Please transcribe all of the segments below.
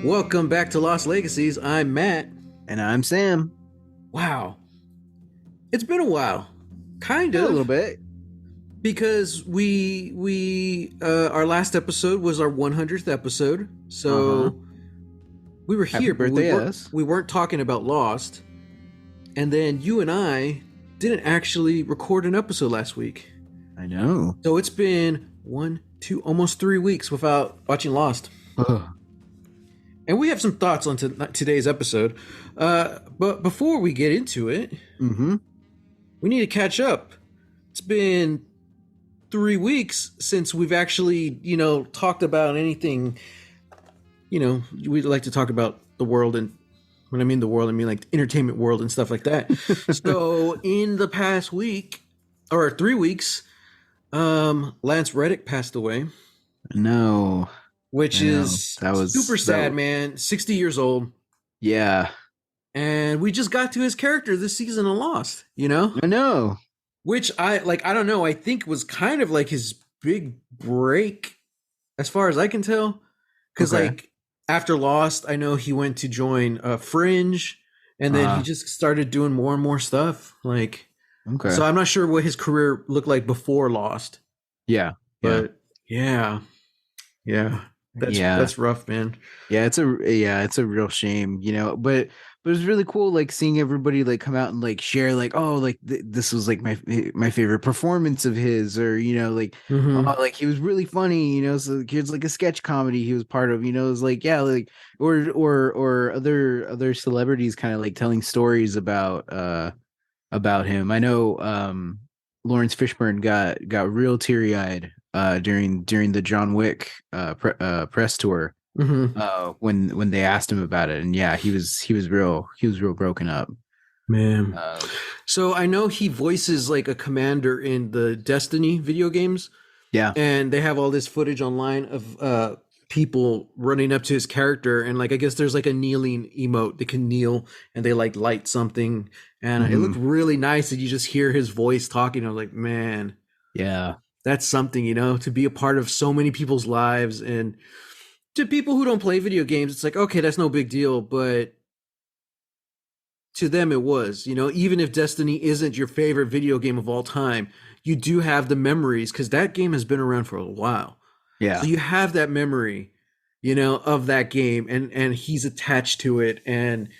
Welcome back to Lost Legacies. I'm Matt. And I'm Sam. Wow. It's been a while. Kind Yeah, a little of. bit. Because we our last episode was our 100th episode. Uh-huh. So we were Happy here, but birthday, us. we weren't talking about Lost. And then you and I didn't actually record an episode last week. I know. So it's been 1, 2, almost 3 weeks without watching Lost. Ugh. And we have some thoughts on today's episode. But before we get into it, Mm-hmm. we need to catch up. It's been 3 weeks since we've actually, talked about anything. We'd like to talk about the world, and when I mean the world, I mean like the entertainment world and stuff like that. So in the past week, or 3 weeks, Lance Reddick passed away. No. Which is super sad, man. 60 years old. Yeah. And we just got to his character this season of Lost, I know. Which I don't know, I think was kind of like his big break as far as I can tell. Because after Lost, I know he went to join Fringe, and then he just started doing more and more stuff. So I'm not sure what his career looked like before Lost. Yeah. But yeah. That's rough, man. Yeah, it's a real shame, but it was really cool, like seeing everybody like come out and like share, like, oh, like this was like my favorite performance of his, or oh, like he was really funny, so here's like a sketch comedy he was part of, it was like, yeah, like or other celebrities kind of like telling stories about him. I know Lawrence Fishburne got real teary-eyed during the John Wick press tour, when they asked him about it, and yeah, he was real broken up, man. So I know he voices like a commander in the Destiny video games, and they have all this footage online of people running up to his character, and like I guess there's like a kneeling emote. They can kneel and they like light something, and it looked really nice, and you just hear his voice talking. I was like, man, yeah, that's something, to be a part of so many people's lives. And to people who don't play video games, it's like, okay, that's no big deal. But to them, it was, even if Destiny isn't your favorite video game of all time, you do have the memories, because that game has been around for a while. Yeah. So you have that memory, of that game, and he's attached to it, and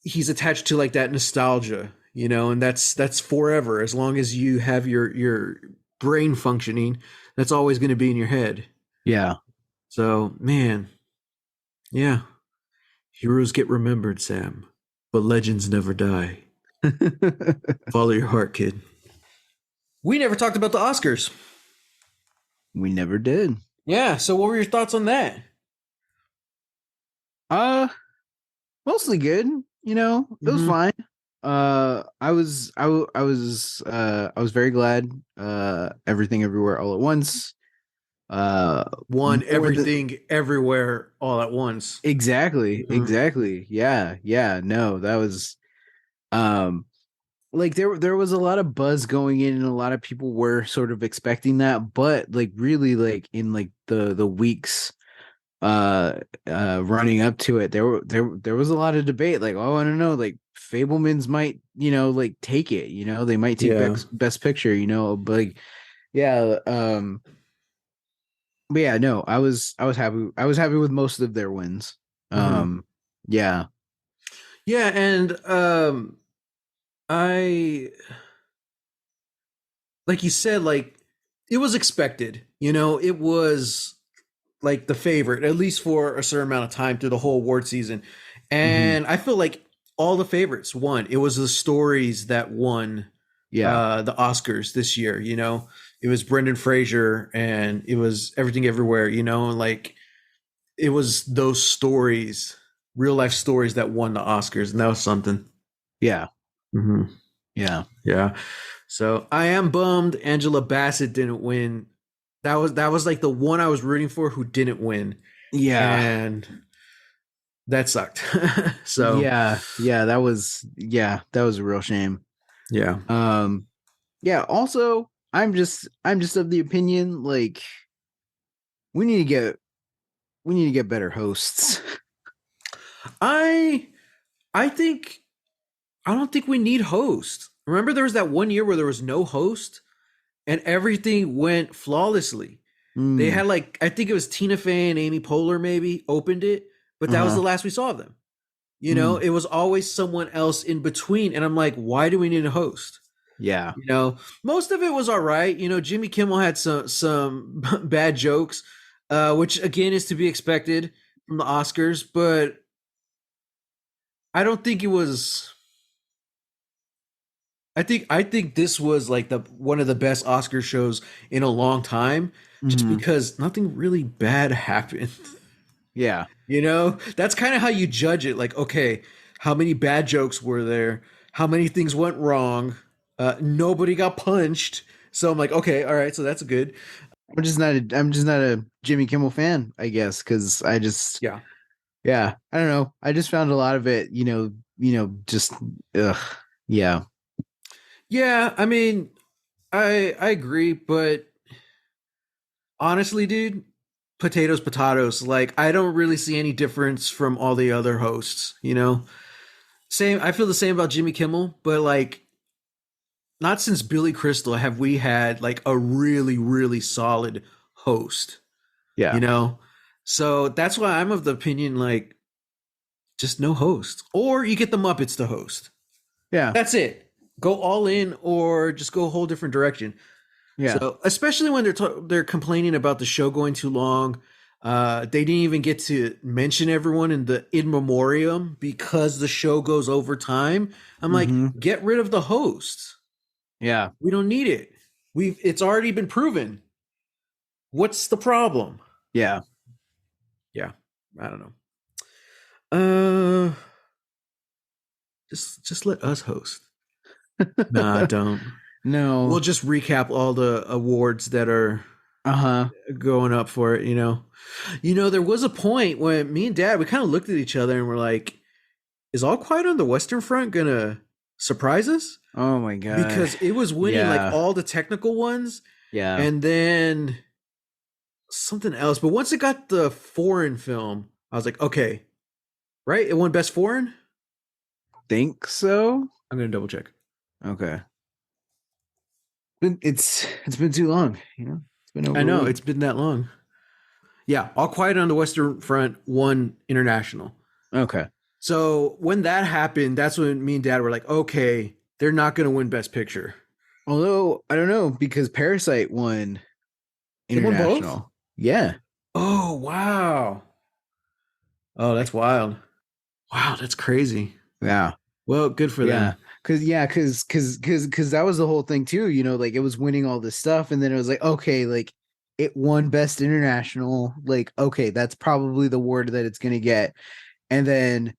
he's attached to like that nostalgia, and that's forever. As long as you have your brain functioning, that's always going to be in your head. Yeah. So, man, yeah. Heroes get remembered, Sam, but legends never die. Follow your heart, kid. We never talked about the Oscars. We never did. Yeah, so what were your thoughts on that? Mostly good, it was fine. I was very glad Everything Everywhere All at Once Everything Everywhere All at Once. Exactly. Yeah, no, that was like there was a lot of buzz going in, and a lot of people were sort of expecting that, but like really, like in like the weeks running up to it, there was a lot of debate, like, oh, I don't know, like Fabelmans might like take it, they might take best picture, but like, yeah, but yeah, no, I was happy with most of their wins. Yeah, and I, like you said, like it was expected, it was like the favorite, at least for a certain amount of time through the whole award season. And I feel like all the favorites won. It was the stories that won the Oscars this year, It was Brendan Fraser, and it was Everything Everywhere, like it was those stories, real life stories, that won the Oscars, and that was something. Yeah. Yeah. So I am bummed Angela Bassett didn't win. That was like the one I was rooting for who didn't win. Yeah. And that sucked. So that was a real shame. Yeah. Yeah, also I'm just of the opinion, like, we need to get We need to get better hosts. I I think I don't think we need hosts. Remember there was that one year where there was no host and everything went flawlessly. They Mm, had like I think it was Tina Fey and Amy Poehler maybe opened it, but that was the uh-huh. last we saw of them. Mm, It was always someone else in between and I'm like, why do we need a host? yeah. Most of it was all right. Jimmy Kimmel had some bad jokes, which again is to be expected from the Oscars, but I don't think it was. I think this was like the one of the best Oscar shows in a long time, just Hmm. because nothing really bad happened. Yeah. That's kind of how you judge it. Like, okay, how many bad jokes were there? How many things went wrong? Nobody got punched. So I'm like, okay, all right, so that's good. I'm just not a Jimmy Kimmel fan, I guess, because I just Yeah. yeah, I don't know. I just found a lot of it, just ugh. Yeah. Yeah, I mean, I agree, but honestly, dude, potatoes, potatoes. Like, I don't really see any difference from all the other hosts. Same, I feel the same about Jimmy Kimmel, but like, not since Billy Crystal have we had like a really, really solid host, you Yeah. know? So that's why I'm of the opinion, like, just no host. Or you get the Muppets to host. Yeah. That's it. Go all in or just go a whole different direction. Yeah. So, especially when they're complaining about the show going too long, they didn't even get to mention everyone in the in memoriam because the show goes over time. I'm like, Hmm. get rid of the host. Yeah. We don't need it. It's already been proven. What's the problem? Yeah. Yeah, I don't know. Uh, just let us host. Nah, don't. We'll No. just recap all the awards that are Uh-huh. going up for it. There was a point when me and Dad we kind of looked at each other and we're like, "Is All Quiet on the Western Front gonna surprise us?" Oh my God. Because it was winning like Yeah. all the technical ones, Yeah. and then something else. But once it got the foreign film, I was like, "Okay, right? It won Best Foreign." Think so? I'm gonna double check. Okay. It's been too long, you know? It's been I over a know week. it's been that long. Yeah, All Quiet on the Western Front won international. Okay. So when that happened, that's when me and Dad were like, okay, they're not going to win Best Picture. Although I don't know because Parasite won They won both? international. Yeah. Oh, wow. Oh, that's wild. Wow, that's crazy. Yeah. Well, good for Yeah. them. Cause that was the whole thing too, like it was winning all this stuff, and then it was like, okay, like it won best international, like, okay, that's probably the award that it's gonna get. And then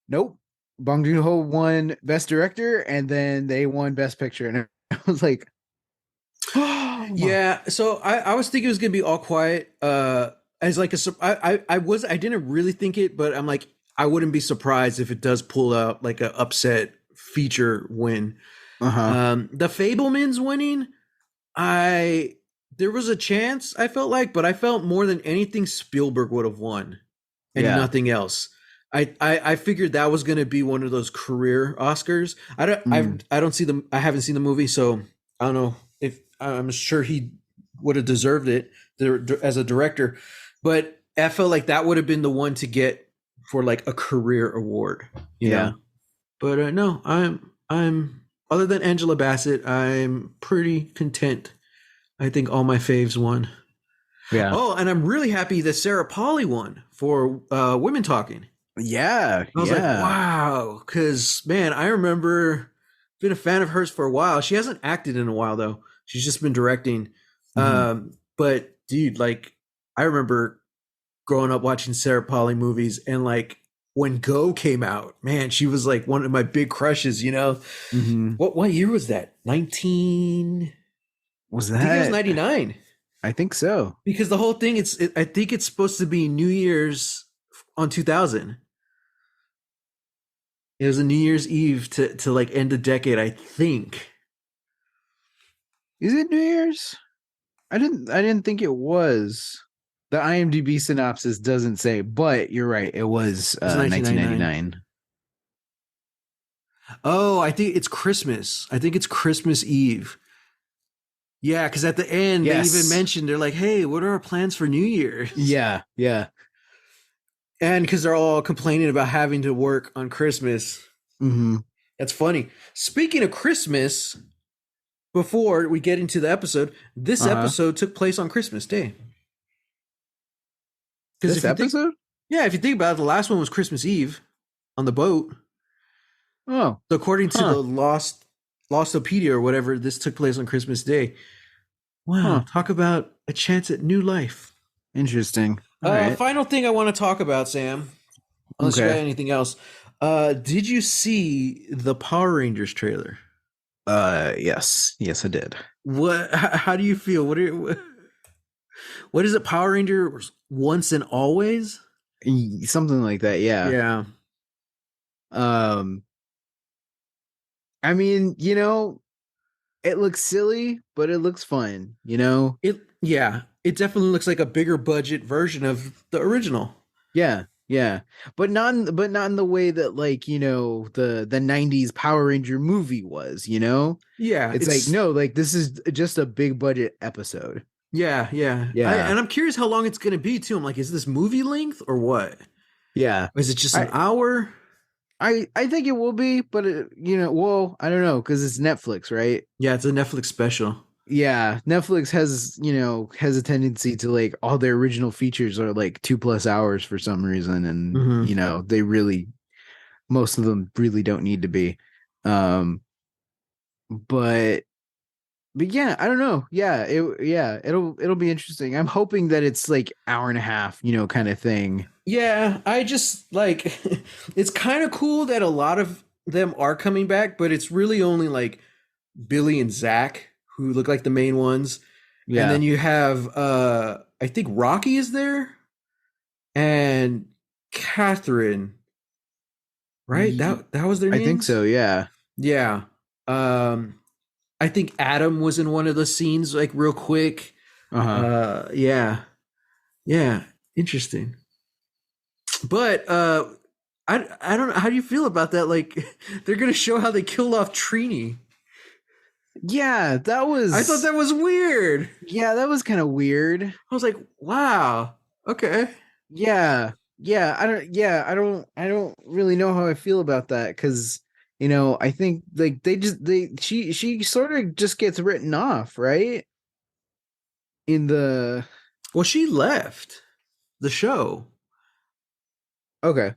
nope, Bong Joon-ho won best director, and then they won best picture. And I was like, oh, Yeah, so I was thinking it was going to be All Quiet as like I didn't really think it, but I'm like I wouldn't be surprised if it does pull out like a upset feature win. uh-huh. The Fablemans winning, I there was a chance I felt like, but I felt more than anything Spielberg would have won and Yeah. nothing else. I figured that was going to be one of those career Oscars. Mm. I don't see them. I haven't seen the movie, so I don't know if I'm sure he would have deserved it as a director, but I felt like that would have been the one to get for like a career award, you Yeah. know. But no, I'm other than Angela Bassett, I'm pretty content. I think all my faves won. Yeah. Oh, and I'm really happy that Sarah Polly won for Women Talking. Yeah. I was like, Yeah. wow, because man, I remember been a fan of hers for a while. She hasn't acted in a while though. She's just been directing. Mhm. But dude, like, I remember growing up watching Sarah Polly movies, and like when Go came out, man, she was like one of my big crushes. Mhm. What year was that? 19. Was I think it was that? 99. I think so. Because the whole thing, I think it's supposed to be New Year's on 2000. It was a New Year's Eve to like end the decade, I think. Is it New Year's? I didn't think it was. The IMDb synopsis doesn't say, but you're right. It was It's 1999. 1999. Oh, I think it's Christmas. I think it's Christmas Eve. Yeah, because at the end they even Yes. mentioned they're like, "Hey, what are our plans for New Year's?" Yeah. Yeah. And because they're all complaining about having to work on Christmas. Hmm. That's funny. Speaking of Christmas, before we get into the episode, this Uh-huh. episode took place on Christmas Day. Because This if you think, episode? yeah, if you think about it, the last one was Christmas Eve on the boat. Oh, So according to huh. the Lostopedia or whatever, this took place on Christmas Day. Wow, Huh. talk about a chance at new life. Interesting. All right. Final thing I want to talk about, Sam, unless you got Okay. anything else. Did you see the Power Rangers trailer? Yes. Yes, I did. What? How do you feel? What is it? Power Rangers Once and Always? Something like that. Yeah. Yeah. Um, I mean, it looks silly, but it looks fun, It definitely looks like a bigger budget version of the original. Yeah, yeah. But not in the way that like, the 90s Power Ranger movie was. Yeah, It's like, no, like this is just a big budget episode. yeah. Yeah. And I'm curious how long it's gonna be too. I'm like, is this movie length or what? Yeah. Or is it just an I hour? I think it will be, but well, I don't know because it's Netflix, right? Yeah, it's a Netflix special. Yeah, Netflix has a tendency to like all their original features are like 2+ hours for some reason, and Hmm. they really most of them really don't need to be. Um, but yeah, I don't know. It'll be interesting. I'm hoping that it's like hour and a half, kind of thing. Yeah, I just like it's kind of cool that a lot of them are coming back, but it's really only like Billy and Zach who look like the main ones. And Yeah. then you have I think Rocky is there and Catherine, right? That was their I think names? so. Yeah. Yeah. Um I think Adam was in one of the scenes like real quick. Uh-huh. Yeah. Yeah, interesting. But I don't know, how do you feel about that? Like they're going to show how they killed off Trini. Yeah, I thought that was weird. that was kind of weird. I was like, wow. Okay. I don't really know how I feel about that because I think like she sort of just gets written off, right? In the Well, she left the show. Okay.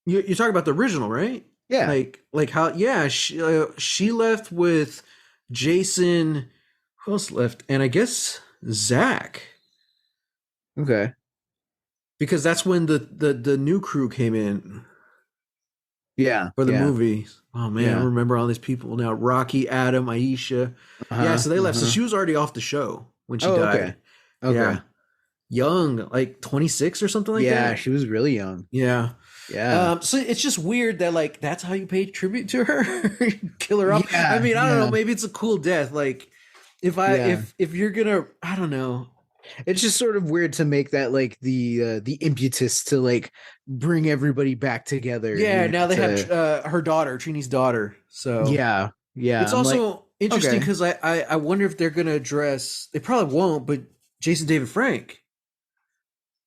You're talking about the original, right? Yeah. Like how? Yeah, she left with Jason. Who else left? And I guess Zach, Okay. because that's when the new crew came in Yeah. for the Yeah. movie. Oh man, I Yeah. remember all these people now. Rocky, Adam, Aisha. Yeah, Uh-huh. so they left. So Uh-huh. she was already off the show when she Oh, died. okay. Okay. Yeah, young, like 26 or something like Yeah, that. she was really young. Yeah. Yeah. So it's just weird that like that's how you pay tribute to her, kill her off. I Yeah. mean, I don't know. Yeah. Maybe it's a cool death. Like Yeah. if you're gonna, I don't know. It's just sort of weird to make that like the impetus to like bring everybody back together, Yeah. Now they have to her daughter, Trini's daughter. So yeah. Yeah. it's I'm like, also interesting okay. because I wonder if they're gonna address. They probably won't, but Jason David Frank,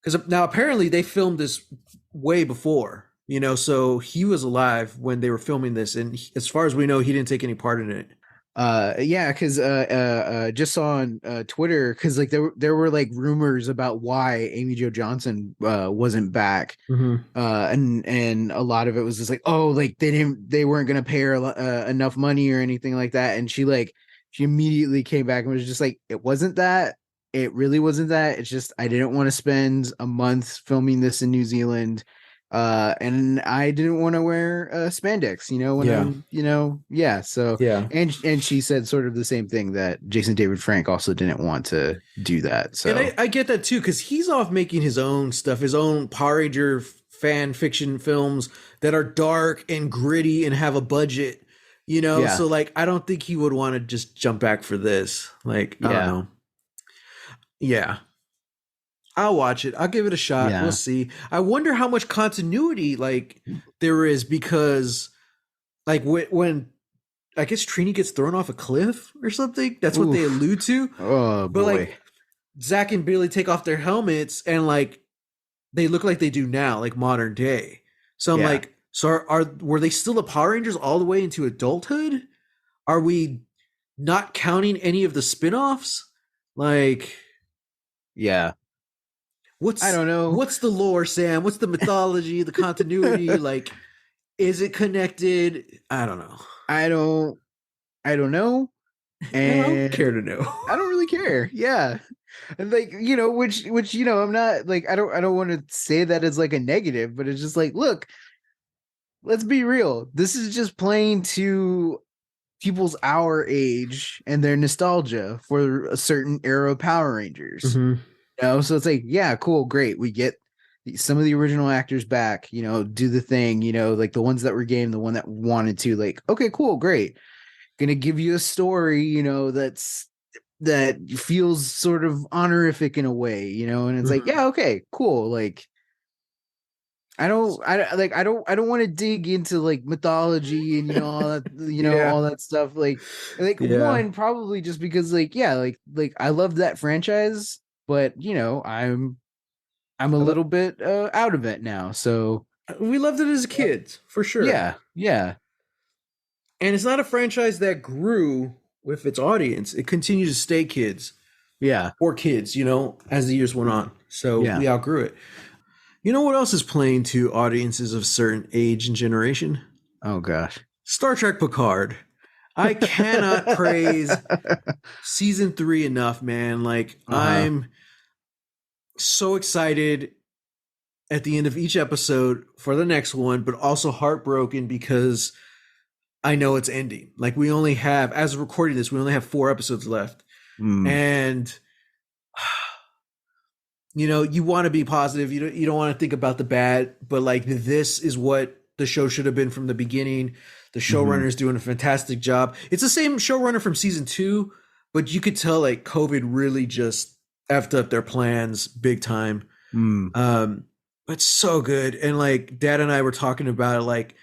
because now apparently they filmed this way before. So he was alive when they were filming this, and as far as we know, he didn't take any part in it. Yeah, because just saw on Twitter because like there were like rumors about why Amy Jo Johnson wasn't back, Mm-hmm. and a lot of it was just like, oh, like they weren't gonna pay her enough money or anything like that, and she immediately came back and was just like, it wasn't that, it really wasn't that, it's just I didn't want to spend a month filming this in New Zealand. And I didn't want to wear spandex, when Yeah. I'm, yeah. So, Yeah. and she said sort of the same thing that Jason David Frank also didn't want to do that. So, And I get that too, because he's off making his own stuff, his own Power Ranger fan fiction films that are dark and gritty and have a budget, Yeah. So like I don't think he would want to just jump back for this. Like, I don't Yeah. know. Yeah. I'll watch it. I'll give it a shot. We'll Yeah. see. I wonder how much continuity like there is because like when I guess Trini gets thrown off a cliff or something. That's what they Oof. allude to. Oh But boy. like Zach and Billy take off their helmets and like they look like they do now, like modern day. So I'm Yeah. like, so are were they still the Power Rangers all the way into adulthood? Are we not counting any of the spin-offs? Like Yeah. I what's don't know. what's the lore, Sam? What's the mythology, the continuity? Like, is it connected? I don't know. I don't I don't know. And I don't care And to know. I don't really care. Yeah. And like, which, I'm not like I don't want to say that as like a negative, but it's just like, look, let's be real. This is just playing to people's our age and their nostalgia for a certain era of Power Rangers. Mm-hmm. So it's like, yeah, cool, great. We get some of the original actors back, do the thing, like the ones that were game, the one that wanted to, like, okay, cool, great. Gonna give you a story, that feels sort of honorific in a way, and it's like, Mm-hmm. yeah, okay, cool. Like, I don't want to dig into like mythology and all that, Yeah. all that stuff. Like Yeah. one, probably just because like, yeah, like I love that franchise, but I'm a I lo- little bit out of it now. So we loved it as kids, for sure. yeah, yeah, And it's not a franchise that grew with its audience. It continued to stay kids yeah, or kids, as the years went on. So yeah. we outgrew it. You know what else is playing to audiences of certain age and generation? Oh gosh. Star Trek Picard. I cannot praise season 3 enough, man. Like, Uh-huh. I'm so excited at the end of each episode for the next one, but also heartbroken because I know it's ending. Like, we only have, as of recording this, we only have 4 episodes left. Mm. And you want to be positive. You don't want to think about the bad, but like this is what the show should have been from the beginning. The Hmm. showrunner is doing a fantastic job. It's the same showrunner from season 2, but you could tell like COVID really just effed up their plans big time. Mm. But so good. And like Dad and I were talking about it, like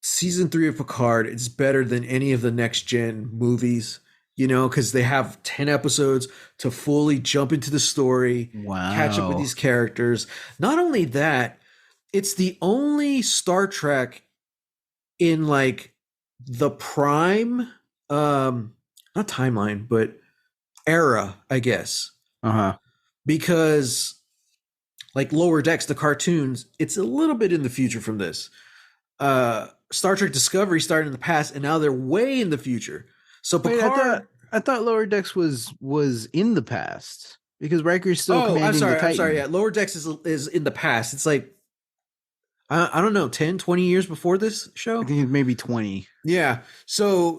season 3 of Picard, it's better than any of the next gen movies, because they have 10 episodes to fully jump into the story, catch up with Wow. these characters. Not only that, it's the only Star Trek in like the prime, not timeline, but era, I guess. Uh-huh. Because like Lower Decks, the cartoons, it's a little bit in the future from this. Star Trek Discovery started in the past, and now they're way in the future. So Wait, I thought Picard. I thought Lower Decks was in the past because Riker's still Oh, I'm commanding the sorry. I'm sorry. Titan. Yeah, Lower Decks is in the past. It's like I don't know, 10, 20 years before this I show. think it's maybe 20. Yeah. So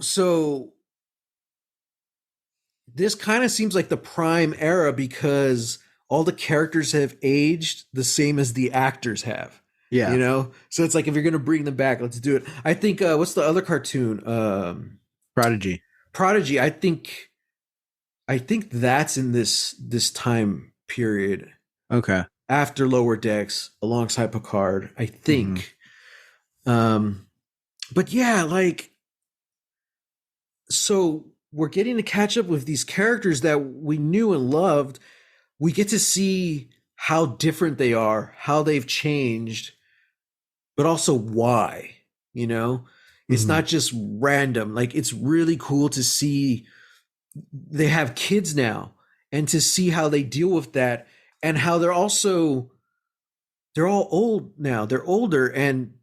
this kind of seems like the prime era because all the characters have aged the same as the actors have. Yeah. So it's like if you're gonna bring them back, let's do it. I think what's the other cartoon? Prodigy. Prodigy. I think that's in this time period Okay. after Lower Decks alongside Picard. I Hmm. think. But yeah, like so we're getting to catch up with these characters that we knew and loved. We get to see how different they are, how they've changed, but also why. It's Hmm. not just random. Like it's really cool to see they have kids now and to see how they deal with that and how they're all old now. They're older, and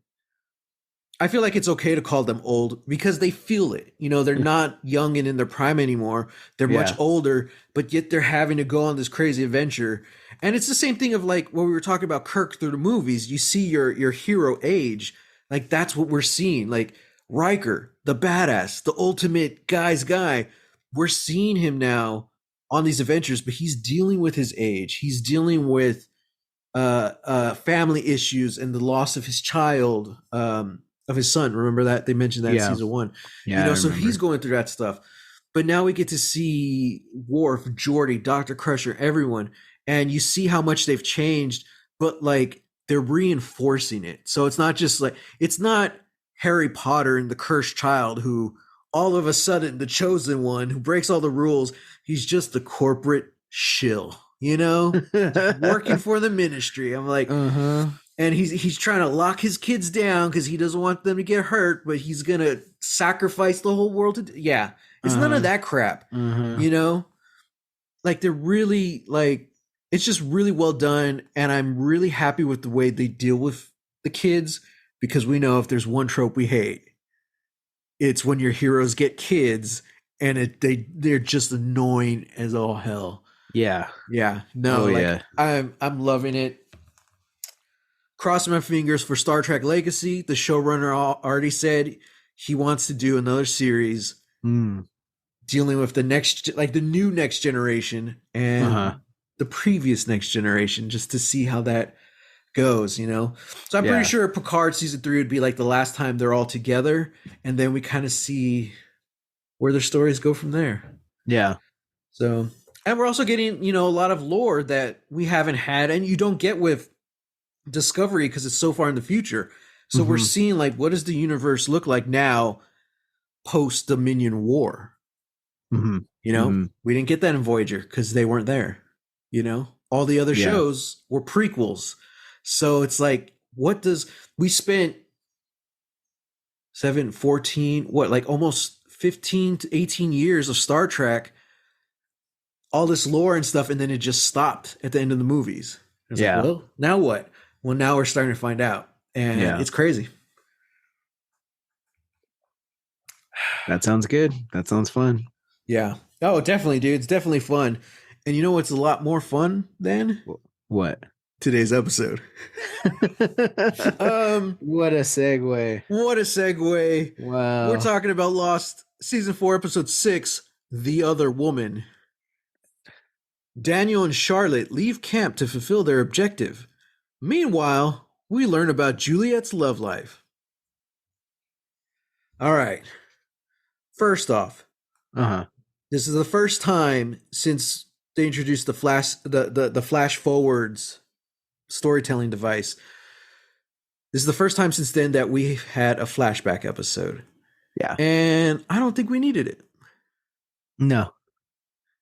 I feel like it's okay to call them old because they feel it. They're not young and in their prime anymore. They're much Yeah. older, but yet they're having to go on this crazy adventure. And it's the same thing of like when we were talking about Kirk through the movies. You see your hero age, like that's what we're seeing. Like Riker, the badass, the ultimate guy's guy. We're seeing him now on these adventures, but he's dealing with his age. He's dealing with family issues and the loss of his child, of his son. Remember that they mentioned that in Yeah. season 1. Yeah, I So he's remember. going through that stuff. but now we get to see Worf, Geordi, Dr. Crusher, everyone, and you see how much they've changed, but like they're reinforcing it. So it's not just like it's not Harry Potter and the cursed child who all of a sudden the chosen one who breaks all the rules, he's just the corporate shill, just working for the ministry. I'm like, Uh-huh. and he's trying to lock his kids down because he doesn't want them to get hurt, but he's gonna sacrifice the whole world yeah, it's none of Uh-huh. that crap. Uh-huh. you know like they're really like it's just really well done, and I'm really happy with the way they deal with the kids, because we know if there's one trope we hate, it's when your heroes get kids and they're just annoying as all hell. Yeah. Yeah, Oh no, like yeah. I'm loving it. Crossing my fingers for Star Trek Legacy. The showrunner already said he wants to do another series Mm. dealing with the new next generation Uh-huh. and the previous next generation, just to see how that goes. So I'm pretty Yeah. sure Picard season 3 would be like the last time they're all together, and then we kind of see where their stories go from there. Yeah. So, and we're also getting, a lot of lore that we haven't had and you don't get with Discovery because it's so far in the future. So we're Mm-hmm. seeing like what does the universe look like now post Dominion War? Mm-hmm. You know, Mm-hmm. we didn't get that in Voyager because they weren't there. All the other Yeah. shows were prequels. So it's like, what does we spent 14, what, like almost 15 to 18 years of Star Trek, all this lore and stuff, and then it just stopped at the end of the movies. It's like, Yeah. well, now what? Well, now we're starting to find out, and Yeah. it's crazy. That sounds good. That sounds fun. Yeah. Oh, definitely, dude. It's definitely fun. And you know what's a lot more fun than What? today's episode? What a segue. What a segue. We're Wow. talking about Lost season 4, episode 6, The Other Woman. Daniel and Charlotte leave camp to fulfill their objective. Meanwhile, we learn about Juliet's love life. All right. First off, Uh-huh. this is the first time since they introduced the flash forwards storytelling device. This is the first time since then that we've had a flashback episode. Yeah. And I don't think we needed it. No.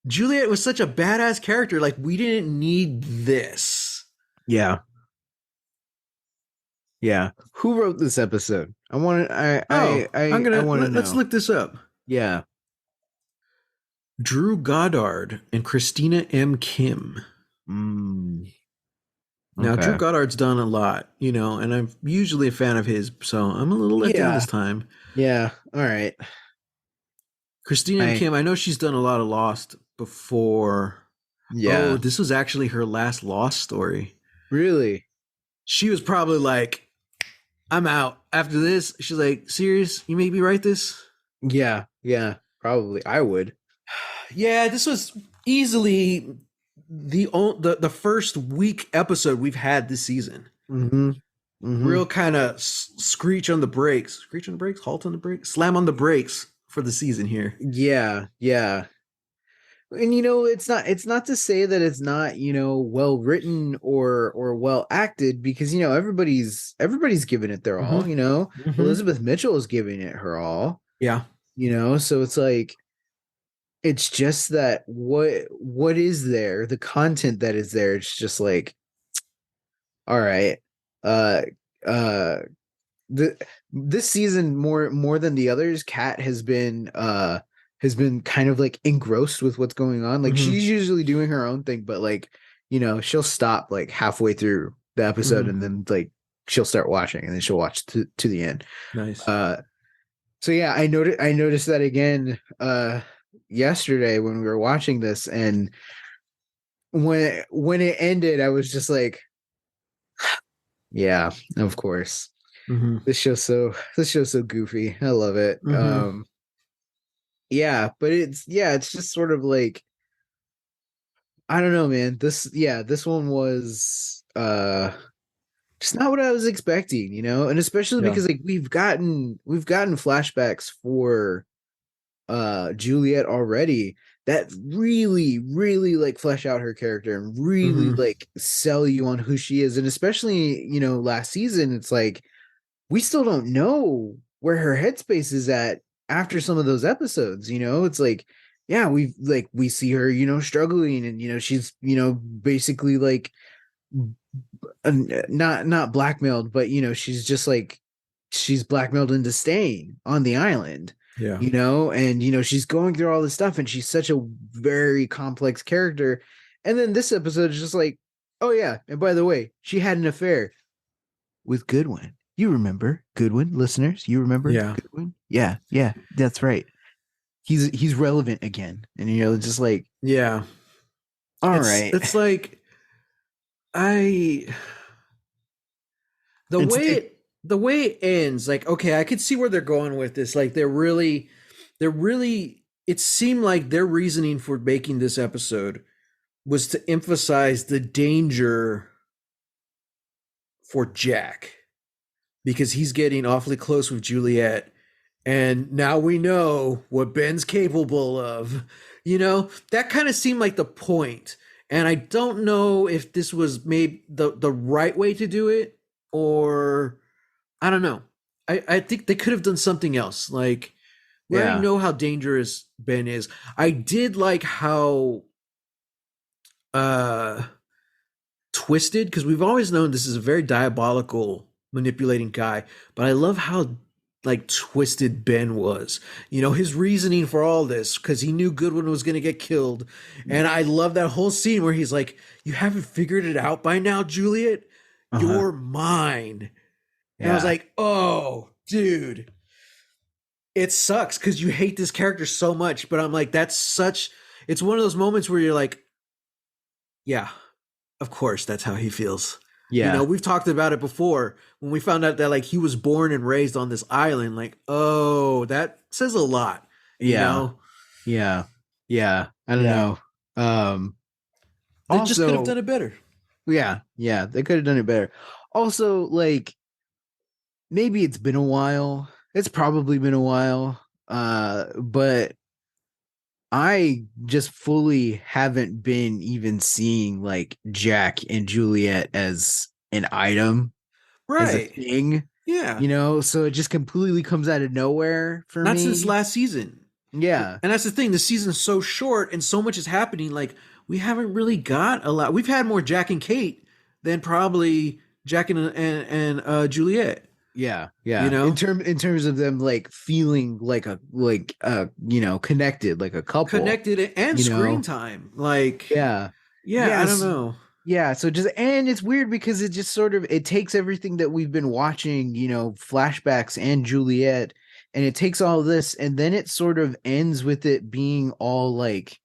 Juliet was such a badass character. Like, we didn't need this. Yeah. Yeah. Who wrote this episode? I want to I'm gonna let's know. look this up. Yeah. Drew Goddard and Christina M. Kim. Mm. Now, Okay. Drew Goddard's done a lot, and I'm usually a fan of his, so I'm a little let down this time. Yeah. All right. Christina M. Kim, I know she's done a lot of Lost before. Yeah. Oh, this was actually her last Lost story. Really? She was probably like, I'm out. After this, she's like, serious? You made me write this? Yeah. Yeah. Probably. I would. Yeah, this was easily the first weak episode we've had this season. Mm-hmm. Mm-hmm. Real kind of screech on the brakes, halt on the brakes, slam on the brakes for the season here. Yeah, yeah. And it's not to say that it's not, well written or well acted, because everybody's giving it their all, Mm-hmm. Elizabeth Mitchell is giving it her all. Yeah. So it's like, it's just that what is there, the content that is there, it's just like, all right, this season, more than the others, Kat has been kind of like engrossed with what's going on. Like, she's usually doing her own thing, but like, she'll stop like halfway through the episode and then like she'll start watching, and then she'll watch to the end. Nice. So yeah, I noticed that again yesterday when we were watching this, and when it ended, I was just like, yeah, of course. This show's so goofy. I love it. Yeah, but it's just sort of like, I don't know, man. This one was just not what I was expecting, and especially because like we've gotten flashbacks for Juliet already that really like flesh out her character and really Mm-hmm. like sell you on who she is. And especially, last season, it's like we still don't know where her headspace is at after some of those episodes. It's like, yeah, we see her, struggling, and she's, basically like not blackmailed, but she's just like she's blackmailed into staying on the island, Yeah. and she's going through all this stuff, and she's such a very complex character. And then this episode is just like, oh yeah, and by the way, she had an affair with Goodwin. You remember Goodwin, listeners? You remember Yeah. Goodwin? Yeah, yeah, that's right. He's relevant again, and just like, Yeah. all It's right, it's like I the it's way it. it ends, like, okay, I could see where they're going with this. Like they're really it seemed like their reasoning for making this episode was to emphasize the danger for Jack because he's getting awfully close with Juliet. And now we know what Ben's capable of. That kind of seemed like the point. And I don't know if this was maybe the right way to do it, or I don't know. I think they could have done something else. Like, we already Yeah. know how dangerous Ben is. I did like how uh twisted, because we've always known this is a very diabolical, manipulating guy, but I love how like twisted Ben was. His reasoning for all this, because he knew Goodwin was going to get killed. And I love that whole scene where he's like, "You haven't figured it out by now, Juliet? Uh-huh. You're mine." And I was Yeah. like, "Oh, dude, it sucks because you hate this character so much." But I'm like, it's one of those moments where you're like, yeah, of course, that's how he feels. Yeah. We've talked about it before when we found out that like he was born and raised on this island. Like, oh, that says a lot. You Yeah. know, Yeah. Yeah. I don't yeah, know. Um they just could have Also, done it better. yeah, yeah, they could have done it better. Also, like, maybe it's been a while. It's probably been a while. But I just fully haven't been even seeing like Jack and Juliet as an item, as a Right? thing, Yeah. so it just completely comes out of nowhere for Not since me. last season. Yeah. And that's the thing. The season's so short and so much is happening. Like, we haven't really got a lot. We've had more Jack and Kate than probably Jack and Juliet. Yeah, You yeah. In know, terms of them like feeling like connected, like a couple, connected and you screen know. time. Like, Yeah. yeah, I don't Yes. know. Yeah, so just, and it's weird because it just sort of it takes everything that we've been watching, flashbacks and Juliet, and it takes all this, and then it sort of ends with it being all like,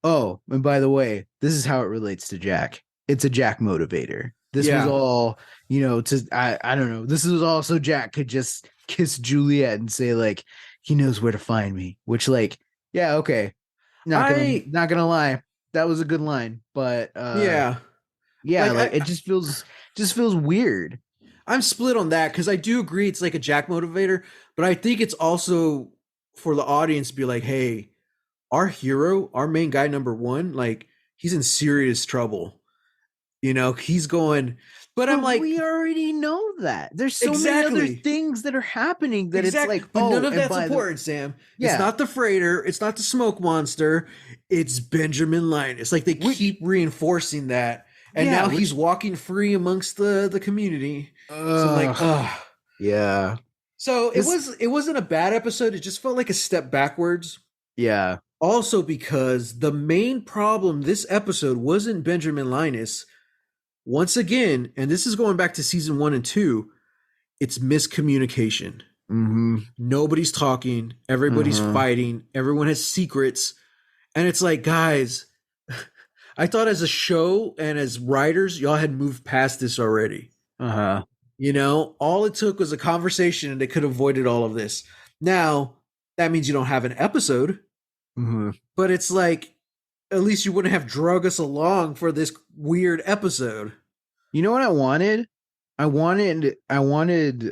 oh, and by the way, this is how it relates to Jack. It's a Jack motivator. This was Yeah, all, I don't know. This was all so Jack could just kiss Juliet and say like he knows where to find me, which, like, yeah, okay. I Not gonna lie. That was a good line, but yeah. yeah, Like like it just feels weird. I'm split on that because I do agree it's like a Jack motivator, but I think it's also for the audience to be like, hey, our hero, our main guy number one, like, he's in serious trouble. He's going, but I'm But like, we already know that. There's so many other exactly. things that are happening that it's Exactly. like, But none oh, of and that's by the important, Sam. It's yeah, not the freighter. It's not the smoke monster. It's Benjamin Linus. Like, they which keep reinforcing that. And yeah, now which he's walking free amongst the community. So I'm like, uh ugh. yeah. So it This wasn't a bad episode. It just felt like a step backwards. yeah. Also, because the main problem this episode wasn't Benjamin Linus. Once again, and this is going back to season 1 and 2, it's miscommunication. Mm-hmm. Nobody's talking, everybody's Uh-huh. fighting, everyone has secrets. And it's like, guys, I thought as a show and as writers, y'all had moved past this already. Uh-huh. All it took was a conversation and they could have avoided all of this. Now, that means you don't have an episode, Mm-hmm. but it's like, at least you wouldn't have drug us along for this weird episode. You know what I wanted? I wanted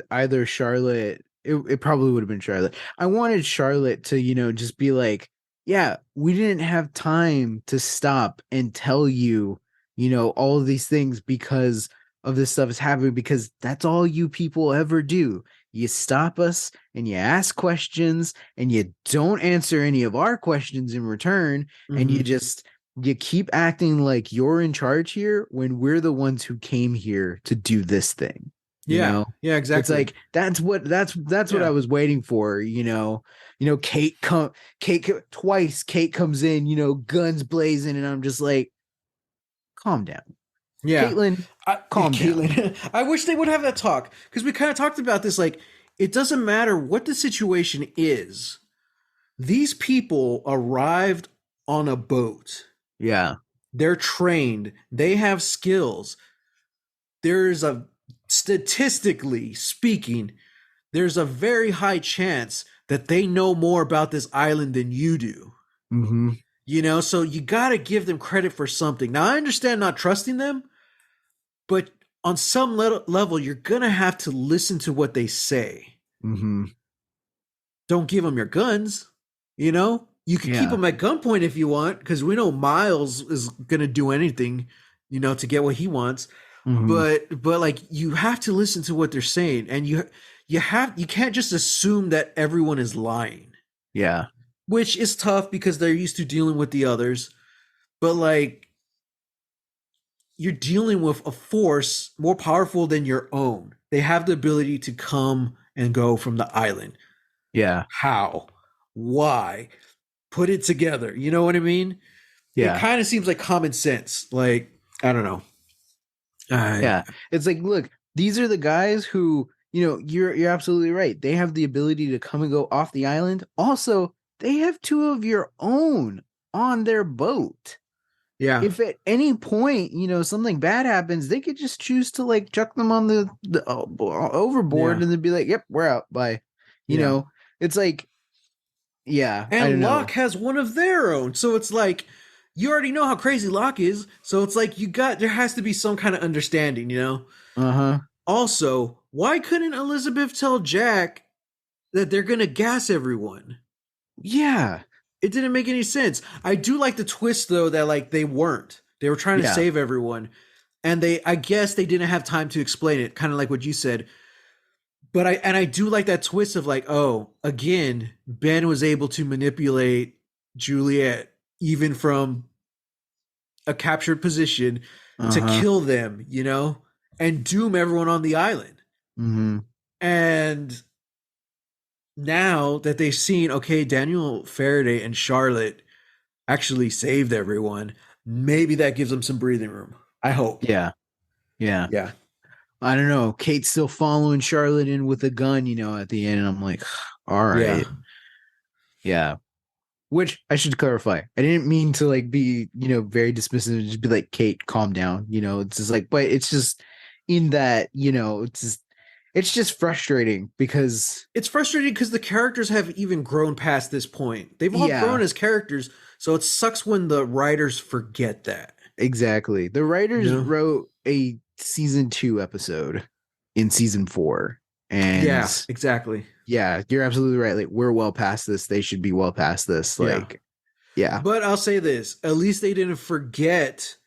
either Charlotte it probably would have been Charlotte. I wanted Charlotte to, just be like, yeah, we didn't have time to stop and tell you, all of these things because of this stuff is happening, because that's all you people ever do. You stop us and you ask questions and you don't answer any of our questions in return. And Mm-hmm. you keep acting like you're in charge here when we're the ones who came here to do this thing, you Yeah. know? Yeah. It's Exactly. like that's what I Yeah. was waiting for, twice Kate comes in, guns blazing, and I'm just like, calm down. Yeah. Caitlin, Yeah, calm down. Caitlin. I wish they would have that talk because we kind of talked about this. Like, it doesn't matter what the situation is. These people arrived on a boat. Yeah. They're trained. They have skills. There's a statistically speaking, there's a very high chance that they know more about this island than you do. Mm-hmm. So you got to give them credit for something. Now, I understand not trusting them, but on some level, you're going to have to listen to what they say. Mm-hmm. Don't give them your guns. You could keep Yeah. them at gunpoint if you want, because we know Miles is going to do anything, to get what he wants. Mm-hmm. But like, you have to listen to what they're saying, and you can't just assume that everyone is lying, Yeah. which is tough because they're used to dealing with the others. But like, you're dealing with a force more powerful than your own. They have the ability to come and go from the island. Yeah. How? Why? Put it together. You know what I mean? It Yeah. kind of seems like common sense. Like, I don't know. Yeah. It's like, look, these are the guys who, you're absolutely right. They have the ability to come and go off the island. Also, they have two of your own on their boat. Yeah. If at any point, something bad happens, they could just choose to like chuck them on the overboard, Yeah. and then be like, yep, we're out. Bye. Yeah. It's like, yeah, I don't And know. Locke has one of their own. So it's like, you already know how crazy Locke is. So it's like, there has to be some kind of understanding. Uh-huh. Also, why couldn't Elizabeth tell Jack that they're going to gas everyone? Yeah. It didn't make any sense. I do like the twist though, that like they weren't. They were trying to Yeah. save everyone. And I guess they didn't have time to explain it, kind of like what you said. But I do like that twist of like, oh, again, Ben was able to manipulate Juliet even from a captured position to Uh-huh. kill them, and doom everyone on the island. Mm-hmm. And now that they've seen, okay, Daniel Faraday and Charlotte actually saved everyone, maybe that gives them some breathing room. I hope. Yeah. Yeah. Yeah. I don't know. Kate's still following Charlotte in with a gun, at the end, and I'm like, all right. Yeah. Yeah. Which I should clarify. I didn't mean to like be, very dismissive and just be like, Kate, calm down. It's just like, but it's just in that, it's just frustrating because it's frustrating because the characters have even grown past this point. They've all grown as characters, so it sucks when the writers forget that. Exactly. The writers wrote a season 2 episode in season 4. And yeah, exactly. Yeah, you're absolutely right. Like, we're well past this. They should be well past this. Like, yeah. But I'll say this, at least they didn't forget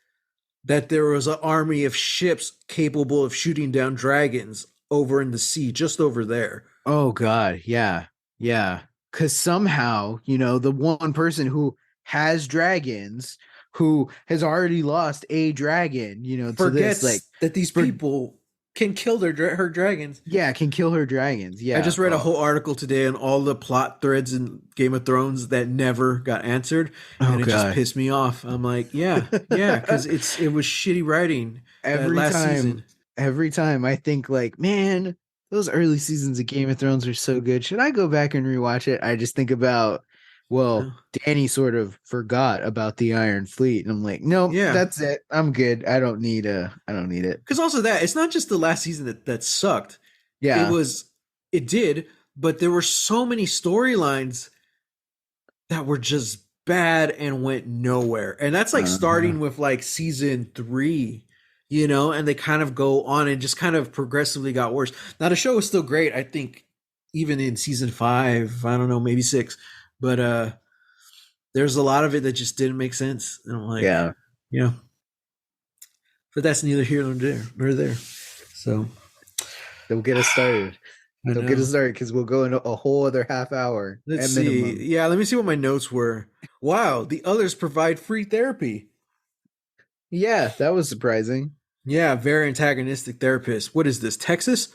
that there was an army of ships capable of shooting down dragons over in the sea, just over there. Oh God, yeah. Yeah. Cause somehow, the one person who has dragons, who has already lost a dragon, forgets to this, like, that these people can kill her dragons. Yeah, can kill her dragons. Yeah. I just read a whole article today on all the plot threads in Game of Thrones that never got answered, and it just pissed me off. I'm like, yeah, because it was shitty writing Every time I think like, man, those early seasons of Game of Thrones are so good. Should I go back and rewatch it? I just think about, well, Danny sort of forgot about the Iron Fleet, and I'm like, nope, that's it. I'm good. I don't need it. Because also it's not just the last season that sucked. Yeah, it did, but there were so many storylines that were just bad and went nowhere. And that's like starting with like season 3, and they kind of go on and just kind of progressively got worse. Now the show is still great. I think even in season 5, I don't know, maybe 6, but there's a lot of it that just didn't make sense, and I'm like, Yeah. yeah, but that's neither here nor there. So Don't get us started. I Don't get know. us started because we'll go into a whole other half hour Let's at see. minimum. Yeah, let me see what my notes were. Wow, the others provide free therapy. Yeah, that was surprising. Yeah, very antagonistic therapist. What is this, Texas?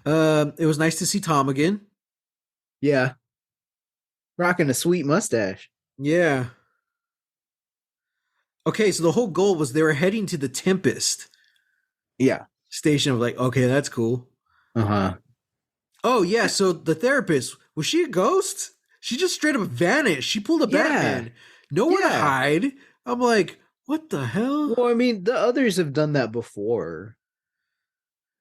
It was nice to see Tom again. Yeah. Rocking a sweet mustache. Yeah. Okay, so the whole goal was they were heading to the Tempest Yeah. station. Of like, okay, that's cool. Uh-huh. Oh yeah, so the therapist, was she a ghost? She just straight up vanished. She pulled a Yeah. Batman. Nowhere to Yeah. hide. I'm like, what the hell? Well, I mean, the others have done that before,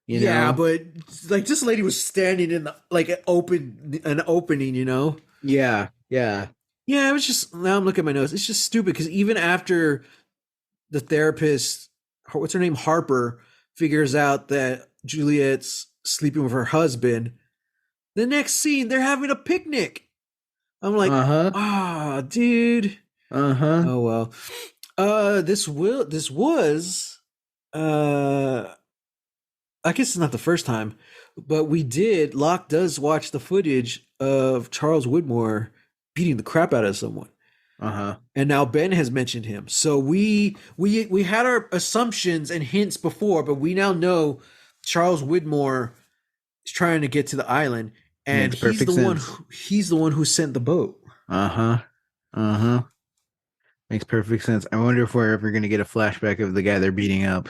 you Yeah, know? but like this lady was standing in the like an opening, you know? Yeah. Yeah. Yeah, it was just now I'm looking at my notes. It's just stupid because even after the therapist, what's her name, Harper, figures out that Juliet's sleeping with her husband, the next scene they're having a picnic. I'm like, Uh-huh. dude. Uh-huh. Oh well. This was uh I guess it's not the first time, but Locke does watch the footage of Charles Widmore beating the crap out of someone. Uh-huh. And now Ben has mentioned him. So we had our assumptions and hints before, but we now know Charles Widmore is trying to get to the island, and Makes perfect sense. he's the one who sent the boat. Uh-huh. Uh-huh. Makes perfect sense. I wonder if we're ever gonna get a flashback of the guy they're beating up.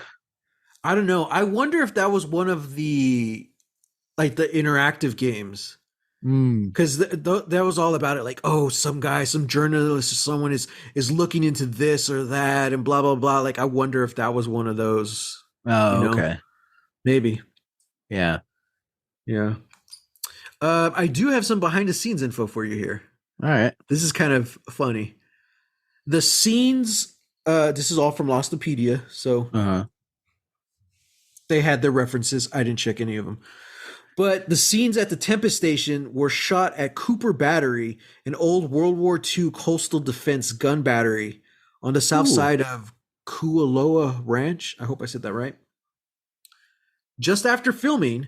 I don't know. I wonder if that was one of the like the interactive games, Mm. because that was all about it. Like, oh, some guy, some journalist, or someone is looking into this or that, and blah blah blah. Like, I wonder if that was one of those. You Oh, know, okay. maybe. Yeah. Yeah. I do have some behind the scenes info for you here. All right. This is kind of funny. The scenes. This is all from Lostopedia, so Uh-huh. they had their references. I didn't check any of them. But the scenes at the Tempest Station were shot at Cooper Battery, an old World War II coastal defense gun battery on the south Ooh. side of Kualoa Ranch. I hope I said that right. Just after filming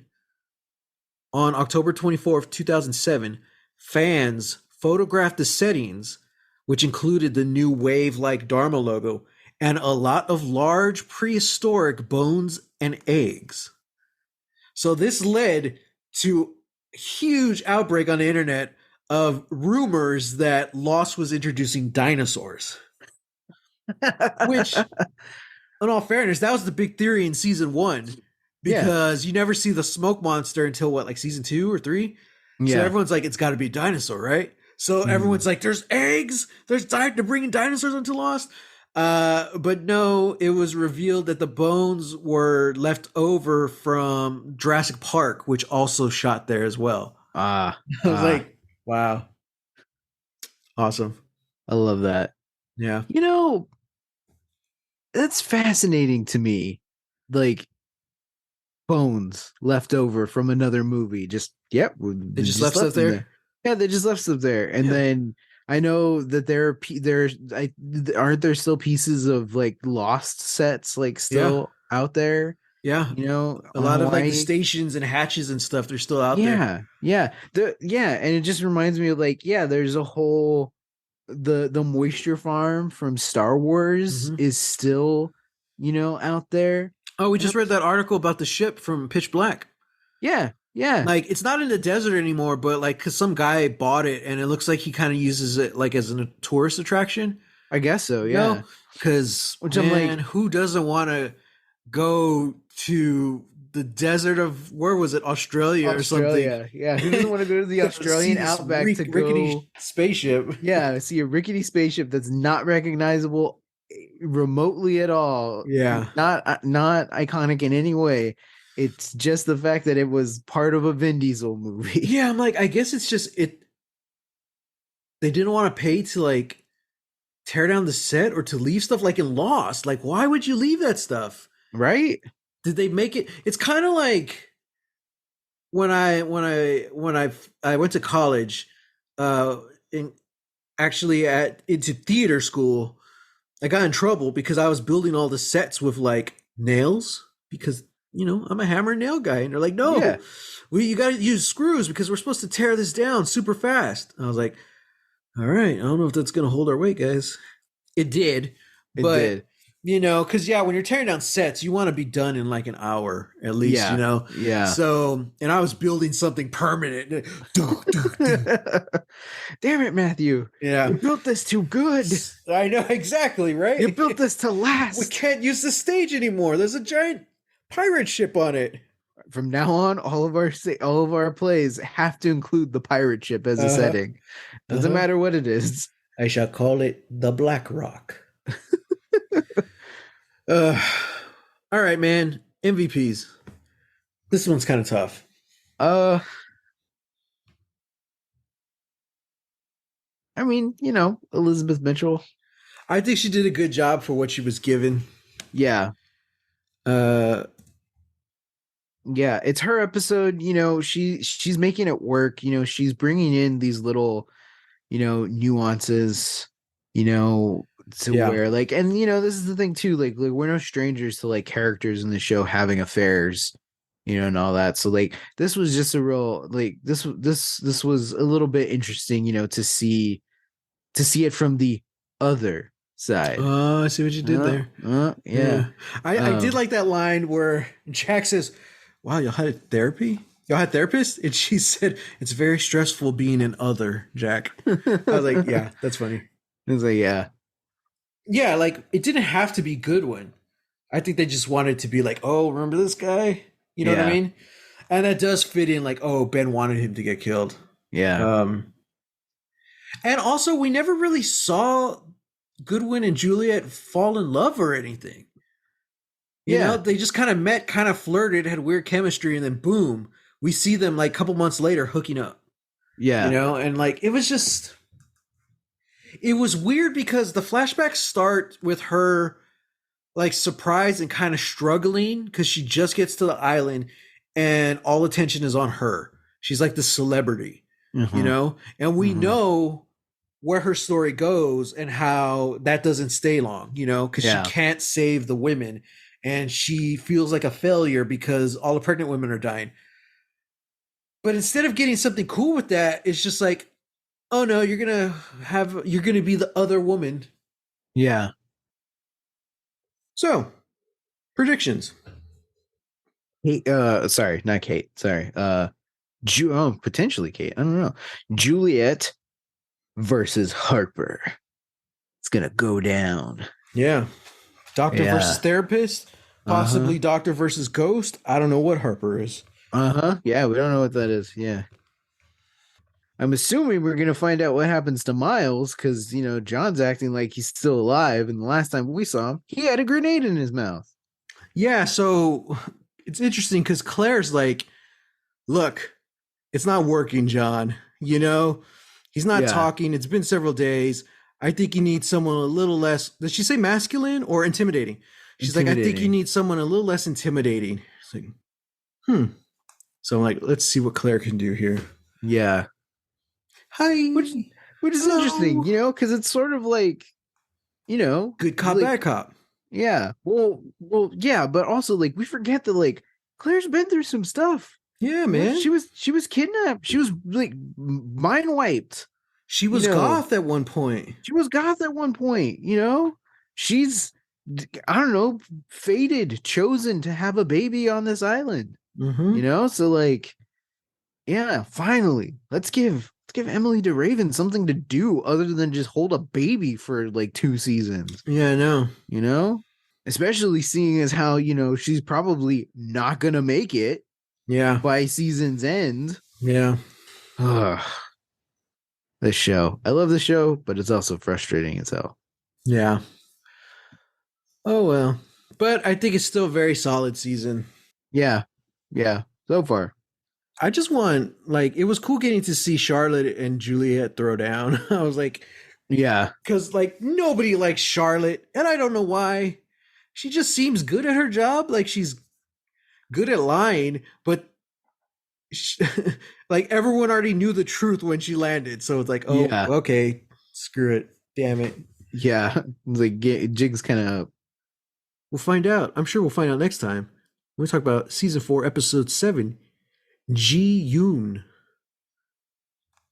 on October 24th, 2007, fans photographed the settings, which included the new wave like Dharma logo and a lot of large prehistoric bones and eggs. So this led to a huge outbreak on the internet of rumors that Lost was introducing dinosaurs. Which, in all fairness, that was the big theory in season 1, Yeah. because you never see the smoke monster until what, like season 2 or 3? So Yeah. everyone's like, it's got to be a dinosaur, right? So everyone's Mm. like, there's eggs, they're bringing dinosaurs into Lost. But no, it was revealed that the bones were left over from Jurassic Park, which also shot there as well. Ah. I was Ah. like, wow, awesome. I love that. Yeah. You know, that's fascinating to me. Like bones left over from another movie. Just yep, They they just just left stuff left them there. there. Yeah, they just left stuff there. And Yeah. then I know that aren't there still pieces of like lost sets like Yeah. still out there, Yeah. you know, A on lot of like the Hawaii? stations and hatches and stuff, they're still out there. Yeah, yeah. And it just reminds me of like, yeah, there's a whole the moisture farm from Star Wars Hmm. is still, out there. Oh, we And just read that article about the ship from Pitch Black. yeah, yeah, Like, it's not in the desert anymore, but like, cause some guy bought it and it looks like he kind of uses it like as a tourist attraction, I guess so, you know? yeah. Cause Which I'm man, like, who doesn't want to go to the desert of, where was it? Australia or something. Australia. Yeah, who doesn't want to go to the See Australian this outback to rickety go? spaceship. Yeah, see a rickety spaceship that's not recognizable remotely at all. Yeah. Not iconic in any way. It's just the fact that it was part of a Vin Diesel movie. Yeah. I'm like, I guess it's just they didn't want to pay to like tear down the set or to leave stuff like in Lost. Like, why would you leave that stuff? Right? Did they make it? It's kind of like when I went to college, uh, in actually at into theater school, I got in trouble because I was building all the sets with like nails because I'm a hammer and nail guy, and they're like, Yeah, no, you got to use screws because we're supposed to tear this down super fast. I was like, all right, I don't know if that's gonna hold our weight, guys. It did, it but did. because yeah, when you're tearing down sets, you want to be done in like an hour at least, Yeah, yeah. So, and I was building something permanent. Damn it, Matthew! Yeah, You built this too good. I know exactly, You right? built this to We last. can't use the stage anymore. There's a giant pirate ship on it. From now on, all of our plays have to include the pirate ship as a Uh huh. setting. Uh Doesn't huh. matter what it is. I shall call it the Black Rock. Uh, all right, man. MVPs. This one's kind of tough. Uh, I mean, Elizabeth Mitchell. I think she did a good job for what she was given. Yeah, Uh, yeah. It's her episode. She's making it work. She's bringing in these little, nuances. To yeah. where like, and this is the thing too. Like we're no strangers to like characters in the show having affairs. And all that. So like this was just a real like this was a little bit interesting, to see it from the other side. Oh, I see what you did there. Yeah. Yeah. I did Um, like that line where Jack says, wow, y'all had therapy? Y'all had therapist? And she said, it's very stressful being an other, Jack. I was like, yeah, that's funny. it's like, yeah, Yeah, like it didn't have to be Goodwin. I think they just wanted to be like, oh, remember this guy? You know what I yeah, mean? And that does fit in like, oh, Ben wanted him to get killed. yeah, Um, and also we never really saw Goodwin and Juliet fall in love or anything. yeah, They just kind of met, kind of flirted, had weird chemistry, and then boom, we see them like a couple months later hooking up. yeah, And like it was weird because the flashbacks start with her like surprised and kind of struggling because she just gets to the island and all attention is on her. She's like the celebrity, uh-huh, and we uh-huh. know where her story goes and how that doesn't stay long, because she Yeah, can't save the women and she feels like a failure because all the pregnant women are dying. But instead of getting something cool with that, it's just like, oh no, you're gonna be the other woman. yeah. So, predictions. Kate, sorry, not Kate. Sorry. Potentially Kate. I don't know. Juliet versus Harper. It's gonna go down. Yeah. Doctor versus Yeah. therapist, Uh-huh. possibly doctor versus ghost. I don't know what Harper is. Uh-huh. Yeah, we don't know what that is. Yeah. I'm assuming we're gonna find out what happens to Miles because John's acting like he's still alive, and the last time we saw him, he had a grenade in his mouth. Yeah, so it's interesting because Claire's like, look, it's not working, John. He's not Yeah. talking. It's been several days. I think you need someone a little less. Does she say masculine or intimidating? She's like, I think you Intimidating. need someone a little less intimidating. It's like, hmm. So I'm like, let's see what Claire can do here. Yeah. Which Hi. which is interesting, Hello. because it's sort of like, Good cop, like bad cop. yeah. Well, yeah, but also like we forget that like Claire's been through some stuff. Yeah, man. She was kidnapped. She was like mind wiped. She You was know, goth at one point. she was goth at one point. She's, I don't know, fated, chosen to have a baby on this island. Mm-hmm. So like, yeah, finally, let's give Emily DeRaven something to do other than just hold a baby for like 2 seasons. Yeah, I know. You know, especially seeing as how she's probably not gonna make it Yeah. by season's end. Yeah. Ugh, this show, I love the show, but it's also frustrating as hell. Yeah. Oh well. But I think it's still a very solid season. Yeah, yeah. So far, I just want like it was cool getting to see Charlotte and Juliet throw down. I was like, yeah, because like nobody likes Charlotte, and I don't know why. She just seems good at her job. Like she's good at lying, but like everyone already knew the truth when she landed, so it's like, oh, Yeah. okay, screw it, damn it. Yeah. Like Jig's kind of. We'll find out. I'm sure we'll find out next time. We talk about season 4, episode 7, Ji Yoon.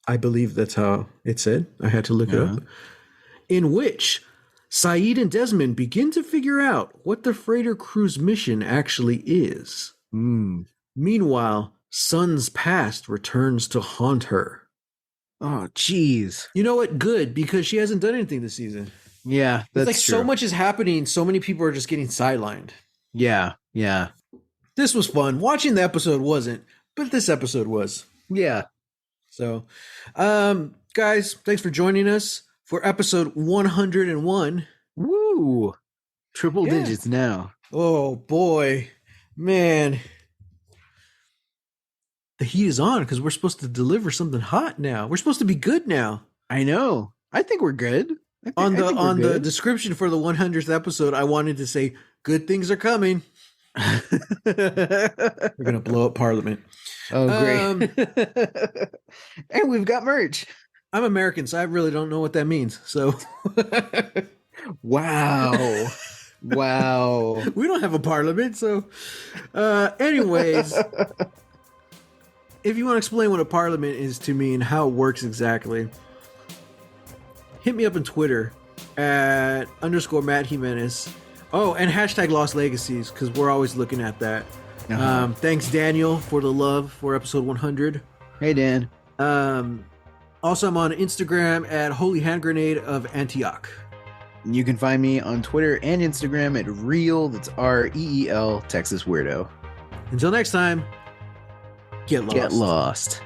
I believe that's how it said. I had to look it up. In which Saeed and Desmond begin to figure out what the freighter crew's mission actually is. Meanwhile, Sun's past returns to haunt her. Oh, jeez. You know what? Good, because she hasn't done anything this season. Yeah, that's it's like true. So much is happening. So many people are just getting sidelined. Yeah, yeah. This was fun. Watching the episode wasn't, but this episode was. Yeah. So, guys, thanks for joining us for episode 101. Woo! Triple digits now. Oh, boy. Man. The heat is on because we're supposed to deliver something hot now. We're supposed to be good now. I know. I think we're good. On the description for the 100th episode, I wanted to say, good things are coming. We're going to blow up Parliament. Oh, great. And we've got merch. I'm American, so I really don't know what that means. So, wow. Wow. We don't have a Parliament. So, anyways, if you want to explain what a Parliament is to me and how it works exactly, hit me up on Twitter at _Matt Jimenez. Oh, and hashtag Lost Legacies, because we're always looking at that. Thanks, Daniel, for the love for episode 100. Hey, Dan. Also, I'm on Instagram at Holy Hand Grenade of Antioch. You can find me on Twitter and Instagram at Reel, that's REEL, Texas Weirdo. Until next time, get lost. Get lost.